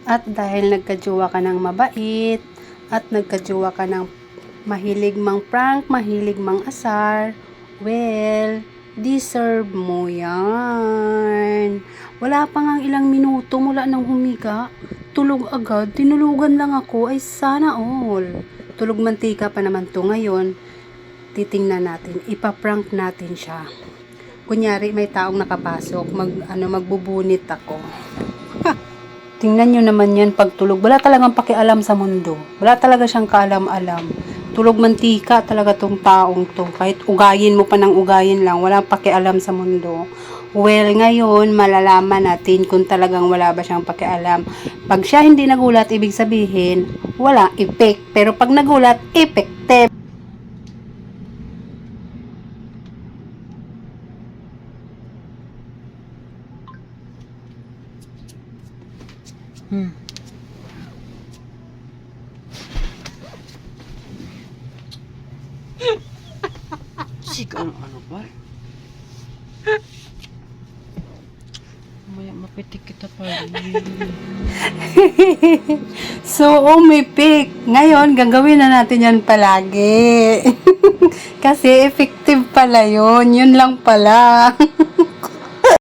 At dahil nagkajowa ka ng mabait, at nagkajowa ka ng mahilig mang prank, mahilig mang asar, well, deserve mo yan. Wala pa nga ilang minuto mula nang humiga, tulog agad, tinulugan lang ako, ay sana all. Tulog mantika pa naman to ngayon, titingnan natin, ipaprank natin siya. Kunyari may taong nakapasok, magbubunit ako. Tingnan nyo naman yan pagtulog. Wala talagang pakialam sa mundo. Wala talaga siyang kaalam-alam. Tulog mantika talaga tong taong to. Kahit ugayin mo pa ng ugayin lang, wala pakialam sa mundo. Well, ngayon, malalaman natin kung talagang wala ba siyang pakialam. Pag siya hindi nagulat, ibig sabihin, wala effect. Pero pag nagulat, effective. Sika ano ba? Maya mapitik kita pa. So, umipik. Ngayon, gagawin na natin yan palagi. Kasi effective pala yun. Yun lang pala.